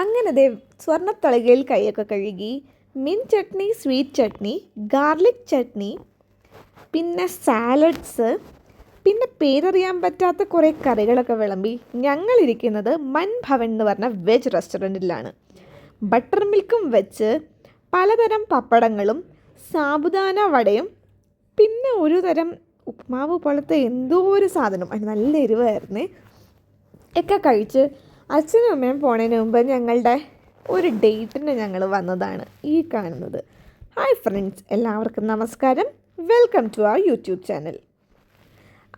അങ്ങനെ ദേ സ്വർണ്ണത്തളികയിൽ കൈയൊക്കെ കഴുകി മിൻ ചട്നി, സ്വീറ്റ് ചട്നി, ഗാർലിക് ചട്നി, പിന്നെ സാലഡ്സ്, പിന്നെ പേരറിയാൻ പറ്റാത്ത കുറേ കറികളൊക്കെ വിളമ്പി. ഞങ്ങളിരിക്കുന്നത് മൻ ഭവൻ എന്ന് പറഞ്ഞ വെജ് റെസ്റ്റോറൻറ്റിലാണ്. ബട്ടർ മിൽക്കും വെച്ച് പലതരം പപ്പടങ്ങളും സാബുദാന വടയും പിന്നെ ഒരു തരം ഉപ്മാവ് പോലത്തെ എന്തോ ഒരു സാധനം, അത് നല്ല എരിവായിരുന്നേ, ഒക്കെ കഴിച്ച് അച്ഛനും അമ്മയും പോണതിന് മുമ്പ് ഞങ്ങളുടെ ഒരു ഡേറ്റിന് ഞങ്ങൾ വന്നതാണ് ഈ കാണുന്നത്. ഹായ് ഫ്രണ്ട്സ്, എല്ലാവർക്കും നമസ്കാരം. Welcome to our YouTube channel.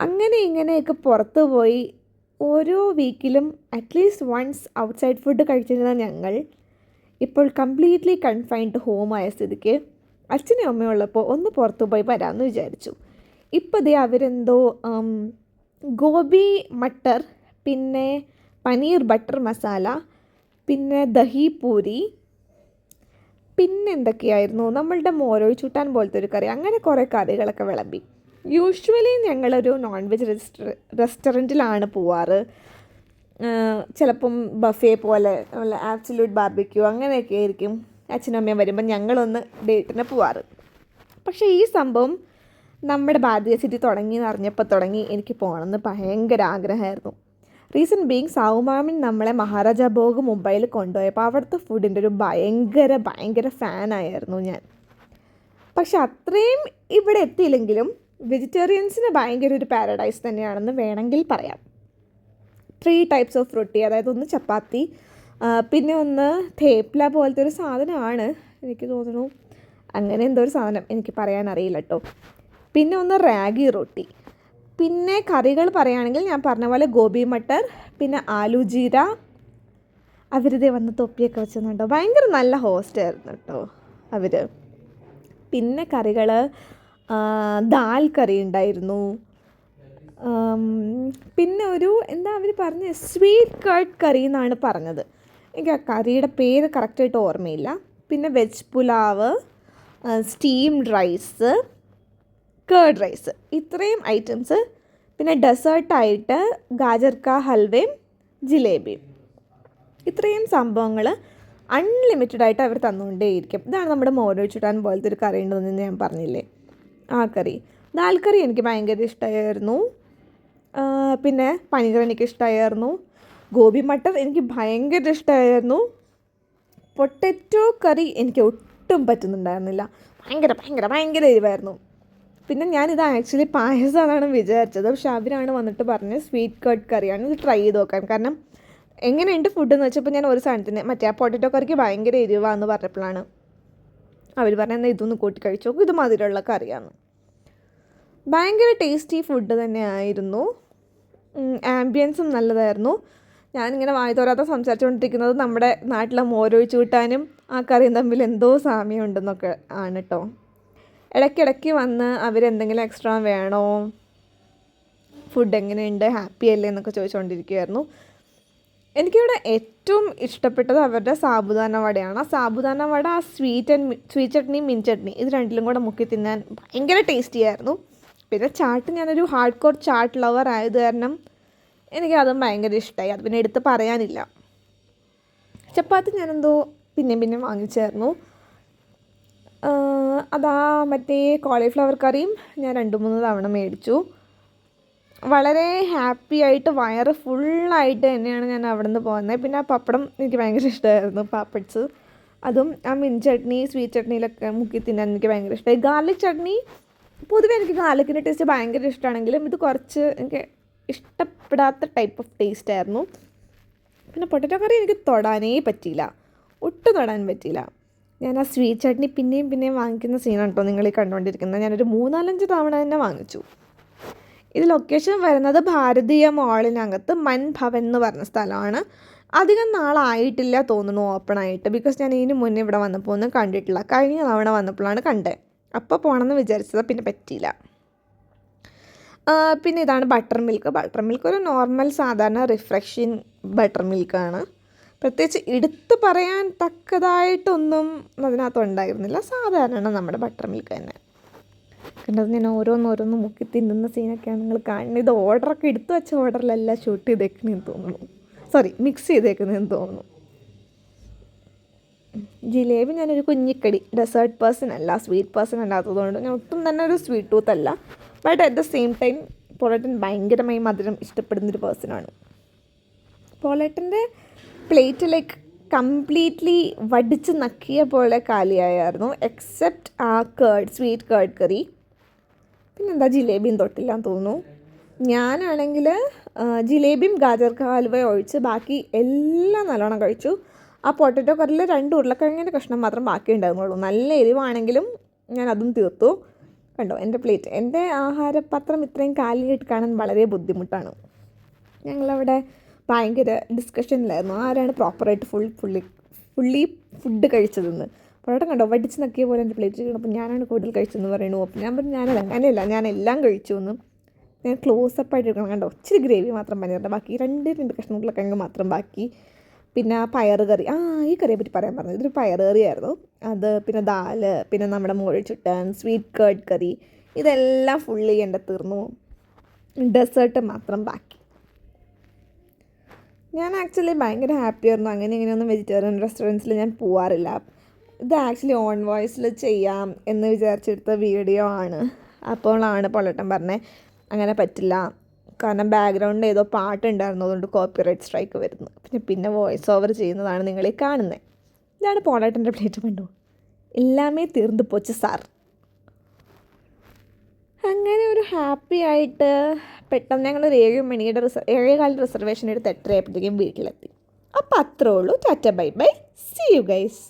അങ്ങനെ ഇങ്ങനെയൊക്കെ പുറത്ത് പോയി ഓരോ വീക്കിലും അറ്റ്ലീസ്റ്റ് വൺസ് ഔട്ട്സൈഡ് ഫുഡ് കഴിച്ചിരുന്ന ഞങ്ങൾ ഇപ്പോൾ കംപ്ലീറ്റ്ലി കൺഫൈൻഡ് ഹോമായ സ്ഥിതിക്ക് അച്ഛനും അമ്മയും ഉള്ളപ്പോൾ ഒന്ന് പുറത്തു പോയി വരാമെന്ന് വിചാരിച്ചു. ഇപ്പോൾ ദേ അവരെന്തോ ഗോബി മട്ടർ, പിന്നെ പനീർ ബട്ടർ മസാല, പിന്നെ ദഹി പൂരി, പിന്നെ എന്തൊക്കെയായിരുന്നു നമ്മളുടെ മോരൊഴിച്ചൂട്ടാൻ പോലത്തെ ഒരു കറി, അങ്ങനെ കുറേ കറികളൊക്കെ വിളമ്പി. യൂഷ്വലി ഞങ്ങളൊരു നോൺ വെജ് റെസ്റ്റോറൻറ്റിലാണ് പോവാറ്. ചിലപ്പം ബഫേ പോലെ ആബ്സല്യൂട്ട് ബാർബിക്യൂ അങ്ങനെയൊക്കെ ആയിരിക്കും അച്ഛനും അമ്മയും വരുമ്പോൾ ഞങ്ങളൊന്ന് ഡേറ്റിന് പോവാറ്. പക്ഷേ ഈ സംഭവം നമ്മുടെ ഭാരതീയ സിറ്റി തുടങ്ങിയെന്ന് അറിഞ്ഞപ്പോൾ തുടങ്ങി എനിക്ക് പോകണമെന്ന് ഭയങ്കര ആഗ്രഹമായിരുന്നു. റീസൺ ബീങ്, സാവുമാമിൻ നമ്മളെ മഹാരാജാ ഭോഗ് മുംബൈയിൽ കൊണ്ടുപോയപ്പോൾ അവിടുത്തെ ഫുഡിൻ്റെ ഒരു ഭയങ്കര ഫാനായിരുന്നു ഞാൻ. പക്ഷെ അത്രയും ഇവിടെ എത്തിയില്ലെങ്കിലും വെജിറ്റേറിയൻസിന് ഭയങ്കര ഒരു പാരഡൈസ് തന്നെയാണെന്ന് വേണമെങ്കിൽ പറയാം. 3 ടൈപ്സ് ഓഫ് റൊട്ടി, അതായത് ഒന്ന് ചപ്പാത്തി, പിന്നെ ഒന്ന് തേപ്ല പോലത്തെ ഒരു സാധനമാണ് എനിക്ക് തോന്നുന്നു, അങ്ങനെ എന്തോ ഒരു സാധനം, എനിക്ക് പറയാൻ അറിയില്ല കേട്ടോ. പിന്നെ ഒന്ന് റാഗി റൊട്ടി. പിന്നെ കറികൾ പറയുകയാണെങ്കിൽ ഞാൻ പറഞ്ഞ പോലെ ഗോബി മട്ടർ, പിന്നെ ആലു ജീര. അവരിതേ വന്ന് തൊപ്പിയൊക്കെ വെച്ചെന്നുണ്ടോ, ഭയങ്കര നല്ല ഹോസ്റ്റായിരുന്നു കേട്ടോ അവർ. പിന്നെ കറികൾ ദാൽ കറി ഉണ്ടായിരുന്നു, പിന്നെ ഒരു എന്താ അവർ പറഞ്ഞ സ്വീറ്റ് കർഡ് കറി എന്നാണ് പറഞ്ഞത്, എനിക്ക് ആ കറിയുടെ പേര് കറക്റ്റായിട്ട് ഓർമ്മയില്ല. പിന്നെ veg pulao, steamed rice, curd rice, ഇത്രയും ഐറ്റംസ്. പിന്നെ ഡെസേർട്ടായിട്ട് ഗാജർക്ക ഹൽവയും ജിലേബിയും. ഇത്രയും സംഭവങ്ങൾ അൺലിമിറ്റഡായിട്ട് അവർ തന്നുകൊണ്ടേയിരിക്കും. ഇതാണ് നമ്മുടെ മോരൊഴിച്ചൂട്ടാൻ പോലത്തെ ഒരു കറി ഉണ്ടെന്ന് ഞാൻ പറഞ്ഞില്ലേ, ആ കറി. ദാൽ കറി എനിക്ക് ഭയങ്കര ഇഷ്ടമായിരുന്നു. പിന്നെ പനീർ എനിക്ക് ഇഷ്ടമായിരുന്നു. ഗോബി മട്ടർ എനിക്ക് ഭയങ്കര ഇഷ്ടമായിരുന്നു. പൊട്ടറ്റോ കറി എനിക്ക് ഒട്ടും പറ്റുന്നുണ്ടായിരുന്നില്ല, ഭയങ്കര എരിവായിരുന്നു. പിന്നെ ഞാനിത് ആക്ച്വലി പായസമാണെന്ന് വിചാരിച്ചത്, പക്ഷെ അവരാണ് വന്നിട്ട് പറഞ്ഞത് സ്വീറ്റ് കർഡ് കറിയാണ്, ഇത് ട്രൈ ചെയ്ത് നോക്കാൻ. കാരണം എങ്ങനെയുണ്ട് ഫുഡ് എന്ന് വെച്ചപ്പോൾ ഞാൻ ഒരു സാധനത്തിന് മറ്റേ ആ പൊട്ടറ്റോ കറിക്ക് ഭയങ്കര എരിവാന്ന് പറഞ്ഞപ്പോഴാണ് അവർ പറഞ്ഞത് ഇതൊന്ന് കൂട്ടി കഴിച്ചു നോക്കും, ഇത് മധുരമുള്ള കറിയാണ്. ഭയങ്കര ടേസ്റ്റി ഫുഡ് തന്നെയായിരുന്നു. ആംബിയൻസും നല്ലതായിരുന്നു. ഞാനിങ്ങനെ വായി തോരാതെ സംസാരിച്ചുകൊണ്ടിരിക്കുന്നത് നമ്മുടെ നാട്ടിലെ മോരൊഴിച്ച് കൂട്ടാനും ആ കറിയും തമ്മിൽ എന്തോ സാമ്യമുണ്ടെന്നൊക്കെ ആണ് കേട്ടോ. ഇടയ്ക്കിടയ്ക്ക് വന്ന് അവരെന്തെങ്കിലും എക്സ്ട്രാ വേണോ, ഫുഡ് എങ്ങനെയുണ്ട്, ഹാപ്പി അല്ലേ എന്നൊക്കെ ചോദിച്ചുകൊണ്ടിരിക്കുകയായിരുന്നു. എനിക്കിവിടെ ഏറ്റവും ഇഷ്ടപ്പെട്ടത് അവരുടെ സാബുദാന വടയാണ്. ആ സാബുദാന വട, ആ സ്വീറ്റ് ചട്നി, മിൻ ചട്നി, ഇത് രണ്ടിലും കൂടെ മുക്കി തിന്നാൻ ഭയങ്കര ടേസ്റ്റിയായിരുന്നു. പിന്നെ ചാട്ട്, ഞാനൊരു ഹാർഡ് കോർ ചാട്ട് ലവർ ആയത് കാരണം എനിക്കതും ഭയങ്കര ഇഷ്ടമായി, അത് പിന്നെ എടുത്ത് പറയാനില്ല. ചപ്പാത്തി ഞാനെന്തോ പിന്നെ വാങ്ങിച്ചായിരുന്നു. അതാ മറ്റേ കോളിഫ്ലവർ കറിയും ഞാൻ 2-3 തവണ മേടിച്ചു. വളരെ ഹാപ്പി ആയിട്ട് വയറ് ഫുള്ളായിട്ട് തന്നെയാണ് ഞാൻ അവിടെ നിന്ന് പോകുന്നത്. പിന്നെ ആ പപ്പടം എനിക്ക് ഭയങ്കര ഇഷ്ടമായിരുന്നു, പാപ്പഡ്സ്. അതും ആ മിൻ ചട്നി, സ്വീറ്റ് ചട്നിയിലൊക്കെ മുക്കി തിന്നാൻ എനിക്ക് ഭയങ്കര ഇഷ്ടമായി. ഗാർലിക് ചട്നി, പൊതുവെ എനിക്ക് ഗാർലിക്കിൻ്റെ ടേസ്റ്റ് ഭയങ്കര ഇഷ്ടമാണെങ്കിലും ഇത് കുറച്ച് എനിക്ക് ഇഷ്ടപ്പെടാത്ത ടൈപ്പ് ഓഫ് ടേസ്റ്റ് ആയിരുന്നു. പിന്നെ പൊട്ടറ്റോ കറി എനിക്ക് തൊടാനേ പറ്റിയില്ല, ഒട്ടും തൊടാൻ പറ്റിയില്ല. ഞാൻ ആ സ്വീറ്റ് ചട്നി പിന്നെയും വാങ്ങിക്കുന്ന സീനാണ് കേട്ടോ നിങ്ങൾ ഈ കണ്ടുകൊണ്ടിരിക്കുന്നത്. ഞാനൊരു 3-4 തവണ തന്നെ വാങ്ങിച്ചു. ഇത് ലൊക്കേഷൻ വരുന്നത് ഭാരതീയ മോളിനകത്ത് മൻ ഭവൻ എന്ന് പറഞ്ഞ സ്ഥലമാണ്. അധികം നാളായിട്ടില്ല തോന്നുന്നു ഓപ്പണായിട്ട്, ബിക്കോസ് ഞാൻ ഇതിന് മുന്നേ ഇവിടെ വന്നപ്പോൾ ഒന്നും കണ്ടിട്ടില്ല. കഴിഞ്ഞ തവണ വന്നപ്പോഴാണ് കണ്ടത്, അപ്പോൾ പോകണമെന്ന് വിചാരിച്ചത്, പിന്നെ പറ്റിയില്ല. പിന്നെ ഇതാണ് ബട്ടർ മിൽക്ക് ഒരു നോർമൽ സാധാരണ റിഫ്രഷിങ് ബട്ടർ മിൽക്കാണ്. പ്രത്യേകിച്ച് എടുത്തു പറയാൻ തക്കതായിട്ടൊന്നും അതിനകത്ത് ഉണ്ടായിരുന്നില്ല, സാധാരണ നമ്മുടെ ബട്ടർ മിൽക്ക് തന്നെ. കണ്ടത് ഞാൻ ഓരോന്നോരോന്ന് മുക്കി തിന്നുന്ന സീനൊക്കെയാണ് നിങ്ങൾ കാണുന്നത്. ഇത് ഓർഡറൊക്കെ എടുത്തു വെച്ച ഓർഡറിലല്ല ഷൂട്ട് ചെയ്തേക്കുന്നതെന്ന് തോന്നുന്നു, മിക്സ് ചെയ്തേക്കുന്നതെന്ന് തോന്നുന്നു. ജിലേബി ഞാനൊരു കുഞ്ഞിക്കടി, ഡെസേർട്ട് പേഴ്സൺ അല്ല, സ്വീറ്റ് പേഴ്സൺ അല്ലാത്തതുകൊണ്ട് ഞാൻ ഒട്ടും തന്നെ ഒരു സ്വീറ്റ് ടൂത്ത് അല്ല. But at the same time പോളേട്ടൻ ഭയങ്കരമായി മധുരം ഇഷ്ടപ്പെടുന്നൊരു പേഴ്സണാണ്. പോളേട്ടൻ്റെ പ്ലേറ്റ് ലൈക്ക് കംപ്ലീറ്റ്ലി വടിച്ച് നക്കിയ പോലെ കാലിയായിരുന്നു, എക്സെപ്റ്റ് ആ സ്വീറ്റ് കേർഡ് കറി. പിന്നെന്താ ജിലേബിയും തൊട്ടില്ലാന്ന് തോന്നുന്നു. ഞാനാണെങ്കിൽ ജിലേബിയും ഗാജർ ഹൽവയും ഒഴിച്ച് ബാക്കി എല്ലാം നല്ലോണം കഴിച്ചു. ആ പൊട്ടറ്റോ കറിയിൽ 2 ഉരുളക്കിഴങ്ങിൻ്റെ കഷ്ണം മാത്രം ബാക്കി ഉണ്ടായിരുന്നുള്ളൂ. നല്ല എരിവാണെങ്കിലും ഞാൻ അതും തീർത്തു. കണ്ടോ എൻ്റെ പ്ലേറ്റ്, എൻ്റെ ആഹാരപത്രം ഇത്രയും കാലിയായിട്ട് കാണാൻ വളരെ ബുദ്ധിമുട്ടാണ്. ഞങ്ങളവിടെ ഭയങ്കര ഡിസ്കഷനിലായിരുന്നു ആരാണ് പ്രോപ്പറായിട്ട് ഫുള്ളി ഫുഡ് കഴിച്ചതെന്ന്. പൊറോട്ട കണ്ടോ വടിച്ച് നക്കിയ പോലെ എൻ്റെ പ്ലേറ്റ് ചെയ്യണം. അപ്പോൾ ഞാനാണ് കൂടുതൽ കഴിച്ചതെന്ന് പറയുന്നു. അപ്പോൾ ഞാൻ പറഞ്ഞു ഞാനത് അങ്ങനെയല്ല, ഞാൻ എല്ലാം കഴിച്ചു എന്ന്. ഞാൻ ക്ലോസപ്പായിട്ട് എടുക്കണം. കണ്ടോ ഇച്ചിരി ഗ്രേവി മാത്രം പനിയുണ്ട്, ബാക്കി രണ്ട് കഷ്ണം ഉരുളക്കിഴങ്ങ് മാത്രം ബാക്കി. പിന്നെ പയറ് കറി, ഈ കറിയെ പറ്റി പറയാൻ പറഞ്ഞത്, ഇതൊരു പയറ് കറിയായിരുന്നു അത്. പിന്നെ ദാല്, പിന്നെ നമ്മുടെ മുളച്ചുട്ടൻ, സ്വീറ്റ് കേർഡ് കറി, ഇതെല്ലാം ഫുള്ളി എൻ്റെ തീർന്നു. ഡെസേർട്ട് മാത്രം ബാക്കി. ഞാൻ ആക്ച്വലി ഭയങ്കര ഹാപ്പിയായിരുന്നു. ഇങ്ങനെയൊന്നും വെജിറ്റേറിയൻ റെസ്റ്റോറൻറ്റ്സിൽ ഞാൻ പോവാറില്ല. ഇത് ആക്ച്വലി ഓൺ വോയിസിൽ ചെയ്യാം എന്ന് വിചാരിച്ചെടുത്ത വീഡിയോ ആണ്. അപ്പോഴാണ് പൊളേട്ടൻ പറഞ്ഞത് അങ്ങനെ പറ്റില്ല, കാരണം ബാക്ക്ഗ്രൗണ്ടിൽ ഏതോ പാട്ടുണ്ടായിരുന്നു, അതുകൊണ്ട് കോപ്പിറൈറ്റ് സ്ട്രൈക്ക് വരുന്നു. പിന്നെ വോയിസ് ഓവർ ചെയ്യുന്നതാണ് നിങ്ങളീ കാണുന്നത്. ഇതാണ് പോളേട്ടൻ്റെ പ്ലേറ്റ്. കണ്ടു എല്ലാമേ തീർന്നു പോച്ച് സാർ. അങ്ങനെ ഒരു ഹാപ്പി ആയിട്ട് പെട്ടെന്ന് ഞങ്ങളൊരു 7 മണിയുടെ 7:15 റിസർവേഷൻ എടുത്ത് 8:30 ആയപ്പോഴത്തേക്കും വീട്ടിലെത്തി. അപ്പോൾ അത്രേ ഉള്ളൂ. Tata bye bye, see you guys.